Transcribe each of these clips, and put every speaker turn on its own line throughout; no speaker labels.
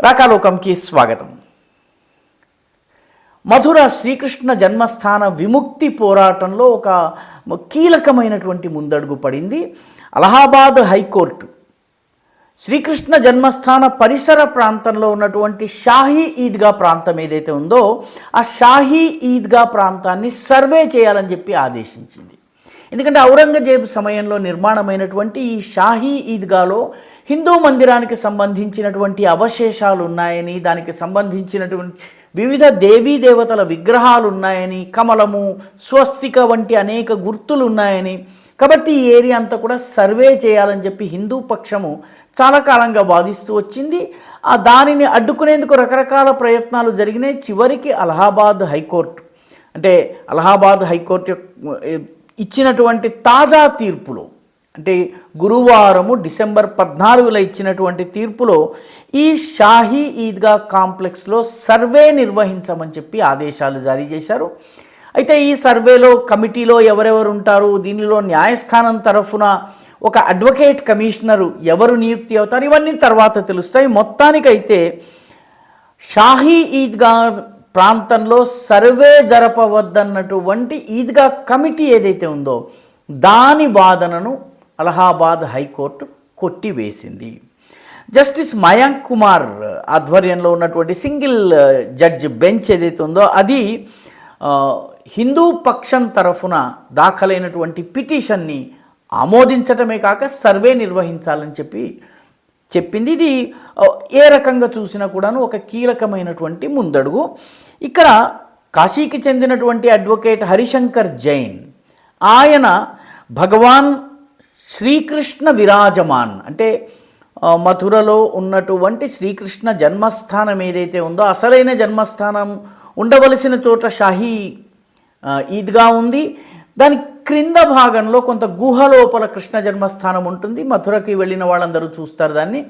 రాకాలోకంకి స్వాగతం. మధుర శ్రీకృష్ణ జన్మస్థాన విముక్తి పోరాటంలో ఒక కీలకమైనటువంటి ముందడుగు పడింది. అలహాబాద్ హైకోర్టు శ్రీకృష్ణ జన్మస్థాన పరిసర ప్రాంతంలో ఉన్నటువంటి షాహీ ఈద్గా ప్రాంతం ఏదైతే ఉందో ఆ షాహీ ఈద్గా ప్రాంతాన్ని సర్వే చేయాలని చెప్పి ఆదేశించింది. ఎందుకంటే ఔరంగజేబు సమయంలో నిర్మాణమైనటువంటి ఈ షాహీ ఈద్గాలో హిందూ మందిరానికి సంబంధించినటువంటి అవశేషాలు ఉన్నాయని, దానికి సంబంధించినటువంటి వివిధ దేవీ దేవతల విగ్రహాలు ఉన్నాయని, కమలము, స్వస్తిక వంటి అనేక గుర్తులు ఉన్నాయని, కాబట్టి ఈ ఏరియా అంతా కూడా సర్వే చేయాలని చెప్పి హిందూ పక్షము చాలా కాలంగా వాదిస్తూ వచ్చింది. దానిని అడ్డుకునేందుకు రకరకాల ప్రయత్నాలు జరిగినాయి. చివరికి అలహాబాద్ హైకోర్టు ఇచ్చినటువంటి తాజా తీర్పులో, అంటే గురువారము డిసెంబర్ 14 ఇచ్చినటువంటి తీర్పులో ఈ షాహీ ఈద్గా కాంప్లెక్స్లో సర్వే నిర్వహించమని చెప్పి ఆదేశాలు జారీ చేశారు. అయితే ఈ సర్వేలో కమిటీలో ఎవరెవరు ఉంటారు, దీనిలో న్యాయస్థానం తరఫున ఒక అడ్వకేట్ కమిషనరు ఎవరు నియుక్తి అవుతారు, ఇవన్నీ తర్వాత తెలుస్తాయి. మొత్తానికైతే షాహీ ఈద్గా ప్రాంతంలో సర్వే జరపవద్దన్నటువంటి ఈద్గా కమిటీ ఏదైతే ఉందో దాని వాదనను అలహాబాద్ హైకోర్టు కొట్టివేసింది. జస్టిస్ మయాంక్ కుమార్ ఆధ్వర్యంలో ఉన్నటువంటి సింగిల్ జడ్జ్ బెంచ్ ఏదైతే ఉందో అది హిందూ పక్షం తరఫున దాఖలైనటువంటి పిటిషన్ని ఆమోదించటమే కాక సర్వే నిర్వహించాలని చెప్పింది. ఇది ఏ రకంగా చూసినా కూడాను ఒక కీలకమైనటువంటి ముందడుగు. ఇక్కడ కాశీకి చెందినటువంటి అడ్వకేట్ హరిశంకర్ జైన్, ఆయన భగవాన్ శ్రీకృష్ణ విరాజమాన్, అంటే మథురలో ఉన్నటువంటి శ్రీకృష్ణ జన్మస్థానం ఏదైతే ఉందో అసలైన జన్మస్థానం ఉండవలసిన చోట షాహీ ఈద్గా ఉంది. దాని క్రింద భాగంలో కొంత గుహలోపల కృష్ణ జన్మస్థానం ఉంటుంది. మథురకి వెళ్ళిన వాళ్ళందరూ చూస్తారు దాన్ని.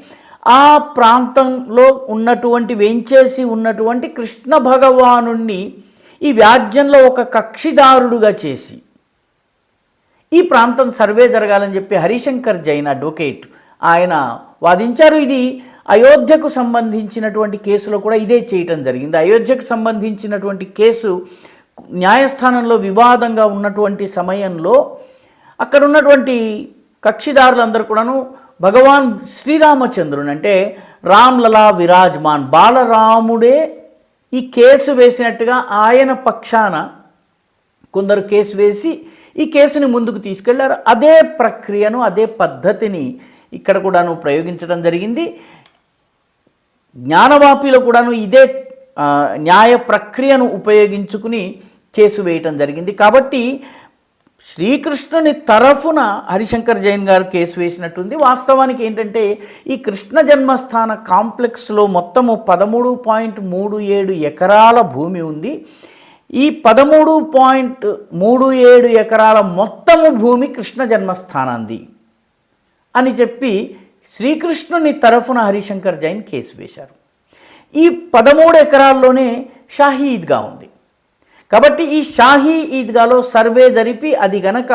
ఆ ప్రాంతంలో ఉన్నటువంటి వేంచేసి ఉన్నటువంటి కృష్ణ భగవానుణ్ణి ఈ వ్యాజ్యంలో ఒక కక్షిదారుడుగా చేసి ఈ ప్రాంతం సర్వే జరగాలని చెప్పి హరిశంకర్ జైన్ అడ్వకేట్ ఆయన వాదించారు. ఇది అయోధ్యకు సంబంధించినటువంటి కేసులో కూడా ఇదే చేయటం జరిగింది. అయోధ్యకు సంబంధించినటువంటి కేసు న్యాయస్థానంలో వివాదంగా ఉన్నటువంటి సమయంలో అక్కడ ఉన్నటువంటి కక్షిదారులందరూ కూడాను భగవాన్ శ్రీరామచంద్రుని, అంటే రామ్లలా విరాజ్మాన్ బాలరాముడే ఈ కేసు వేసినట్టుగా ఆయన పక్షాన కొందరు కేసు వేసి ఈ కేసుని ముందుకు తీసుకెళ్లారు. అదే ప్రక్రియను, అదే పద్ధతిని ఇక్కడ కూడాను ప్రయోగించడం జరిగింది. జ్ఞానవాపిలో కూడాను ఇదే న్యాయ ప్రక్రియను ఉపయోగించుకుని కేసు వేయటం జరిగింది. కాబట్టి శ్రీకృష్ణుని తరఫున హరిశంకర్ జైన్ గారు కేసు వేసినట్టుంది. వాస్తవానికి ఏంటంటే ఈ కృష్ణ జన్మస్థాన కాంప్లెక్స్లో మొత్తము 13.37 ఎకరాల భూమి ఉంది. ఈ 13.37 ఎకరాల మొత్తము భూమి కృష్ణ జన్మస్థానంది అని చెప్పి శ్రీకృష్ణుని తరఫున హరిశంకర్ జైన్ కేసు వేశారు. ఈ 13 ఎకరాల్లోనే షాహీ ఈద్గా ఉంది. కాబట్టి ఈ షాహీ ఈద్గాలో సర్వే జరిపి అది గనక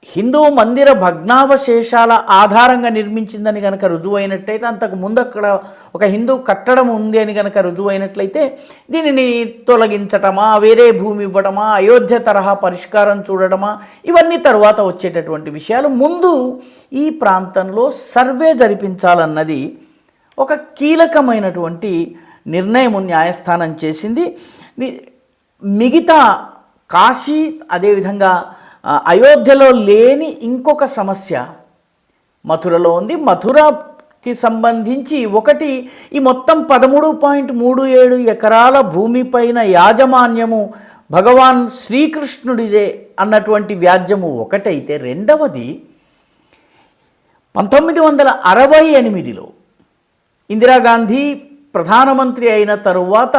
హిందూ మందిర భగ్నావశేషాల ఆధారంగా నిర్మించిందని కనుక రుజువైనట్లయితే, అంతకు ముందు అక్కడ ఒక హిందూ కట్టడం ఉంది అని కనుక రుజువైనట్లయితే దీనిని తొలగించటమా, వేరే భూమి ఇవ్వడమా, అయోధ్య తరహా పరిష్కారం చూడటమా, ఇవన్నీ తరువాత వచ్చేటటువంటి విషయాలు. ముందు ఈ ప్రాంతంలో సర్వే జరిపించాలన్నది ఒక కీలకమైనటువంటి నిర్ణయం న్యాయస్థానం చేసింది. మిగతా కాశీ, అదేవిధంగా అయోధ్యలో లేని ఇంకొక సమస్య మథురలో ఉంది. మథురకి సంబంధించి ఒకటి, ఈ మొత్తం 13.37 ఎకరాల భూమిపైన యాజమాన్యము భగవాన్ శ్రీకృష్ణుడిదే అన్నటువంటి వ్యాజ్యము ఒకటైతే, రెండవది 1968లో ఇందిరాగాంధీ ప్రధానమంత్రి అయిన తరువాత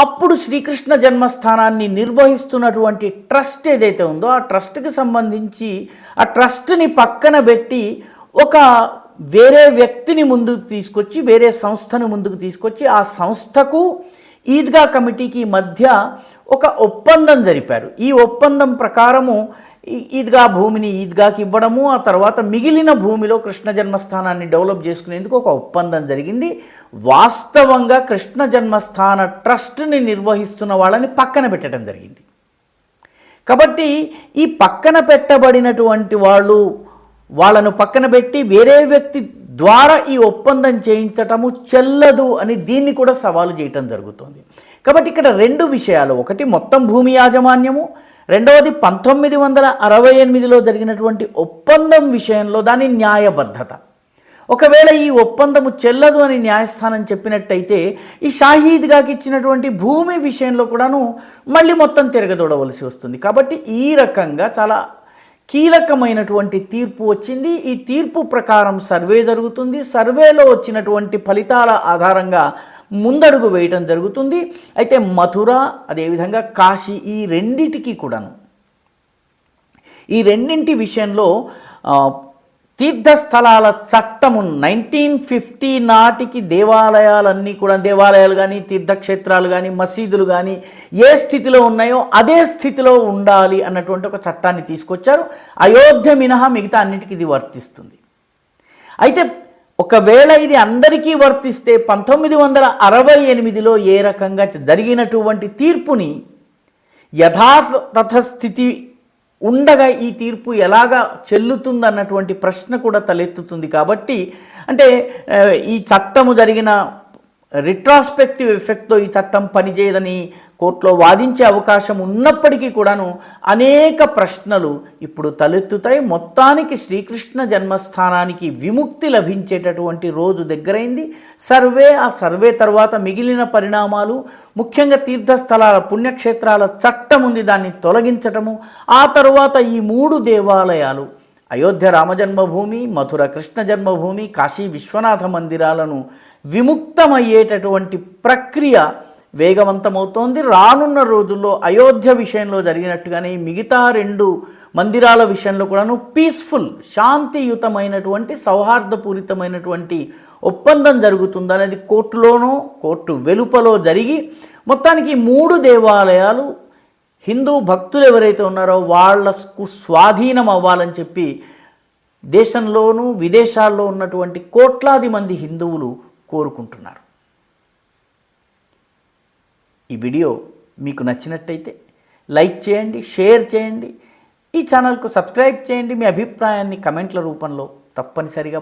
అప్పుడు శ్రీకృష్ణ జన్మస్థానాన్ని నిర్వహిస్తున్నటువంటి ట్రస్ట్ ఏదైతే ఉందో ఆ ట్రస్ట్కి సంబంధించి ఆ ట్రస్ట్ని పక్కన పెట్టి ఒక వేరే వ్యక్తిని ముందుకు తీసుకొచ్చి, వేరే సంస్థను ముందుకు తీసుకొచ్చి ఆ సంస్థకు ఈద్గా కమిటీకి మధ్య ఒక ఒప్పందం జరిపారు. ఈ ఒప్పందం ప్రకారము ఈద్గా భూమిని ఈద్గాకి ఇవ్వడము, ఆ తర్వాత మిగిలిన భూమిలో కృష్ణ జన్మస్థానాన్ని డెవలప్ చేసుకునేందుకు ఒక ఒప్పందం జరిగింది. వాస్తవంగా కృష్ణ జన్మస్థాన ట్రస్ట్ని నిర్వహిస్తున్న వాళ్ళని పక్కన పెట్టడం జరిగింది. కాబట్టి ఈ పక్కన పెట్టబడినటువంటి వాళ్ళను పక్కన పెట్టి వేరే వ్యక్తి ద్వారా ఈ ఒప్పందం చేయించటము చెల్లదు అని దీన్ని కూడా సవాలు చేయటం జరుగుతుంది. కాబట్టి ఇక్కడ రెండు విషయాలు, ఒకటి మొత్తం భూమి యాజమాన్యము, రెండవది 1968లో జరిగినటువంటి ఒప్పందం విషయంలో దాని న్యాయబద్ధత. ఒకవేళ ఈ ఒప్పందము చెల్లదు అని న్యాయస్థానం చెప్పినట్టయితే ఈ షాహీద్గాకి ఇచ్చినటువంటి భూమి విషయంలో కూడాను మళ్ళీ మొత్తం తిరగదోడవలసి వస్తుంది. కాబట్టి ఈ రకంగా చాలా కీలకమైనటువంటి తీర్పు వచ్చింది. ఈ తీర్పు ప్రకారం సర్వే జరుగుతుంది. సర్వేలో వచ్చినటువంటి ఫలితాల ఆధారంగా ముందడుగు వేయటం జరుగుతుంది. అయితే మథుర అదేవిధంగా కాశీ ఈ రెండింటి విషయంలో తీర్థస్థలాల చట్టము 1950 నాటికి దేవాలయాలు కానీ తీర్థక్షేత్రాలు కానీ మసీదులు కానీ ఏ స్థితిలో ఉన్నాయో అదే స్థితిలో ఉండాలి అన్నటువంటి ఒక చట్టాన్ని తీసుకొచ్చారు. అయోధ్య మినహా మిగతా అన్నిటికీ ఇది వర్తిస్తుంది. అయితే ఒకవేళ ఇది అందరికీ వర్తిస్తే 1968లో ఏ రకంగా జరిగినటువంటి తీర్పుని యథాతథ స్థితి ఉండగా ఈ తీర్పు ఎలాగా చెల్లుతుందన్నటువంటి ప్రశ్న కూడా తలెత్తుతుంది. కాబట్టి అంటే ఈ చట్టము జరిగిన రిట్రాస్పెక్టివ్ ఎఫెక్ట్తో ఈ చట్టం పనిచేయదని కోర్టులో వాదించే అవకాశం ఉన్నప్పటికీ కూడాను అనేక ప్రశ్నలు ఇప్పుడు తలెత్తుతాయి. మొత్తానికి శ్రీకృష్ణ జన్మస్థానానికి విముక్తి లభించేటటువంటి రోజు దగ్గరైంది. ఆ సర్వే తర్వాత మిగిలిన పరిణామాలు, ముఖ్యంగా తీర్థస్థలాల పుణ్యక్షేత్రాల చట్టం ఉంది, దాన్ని తొలగించటము, ఆ తరువాత ఈ 3 దేవాలయాలు అయోధ్య రామజన్మభూమి, మథుర కృష్ణ జన్మభూమి, కాశీ విశ్వనాథ మందిరాలను విముక్తమయ్యేటటువంటి ప్రక్రియ వేగవంతమవుతోంది. రానున్న రోజుల్లో అయోధ్య విషయంలో జరిగినట్టుగానే మిగతా 2 మందిరాల విషయంలో కూడాను పీస్ఫుల్, శాంతియుతమైనటువంటి, సౌహార్దపూరితమైనటువంటి ఒప్పందం జరుగుతుందనేది కోర్టులోనో కోర్టు వెలుపలో జరిగి మొత్తానికి 3 దేవాలయాలు హిందూ భక్తులు ఎవరైతే ఉన్నారో వాళ్లకు స్వాధీనం అవ్వాలని చెప్పి దేశంలోనూ విదేశాల్లో ఉన్నటువంటి కోట్లాది మంది హిందువులు కోరుకుంటున్నారు. ఈ వీడియో మీకు నచ్చినట్టయితే లైక్ చేయండి, షేర్ చేయండి, ఈ ఛానల్కు సబ్స్క్రైబ్ చేయండి. మీ అభిప్రాయాన్ని కమెంట్ల రూపంలో తప్పనిసరిగా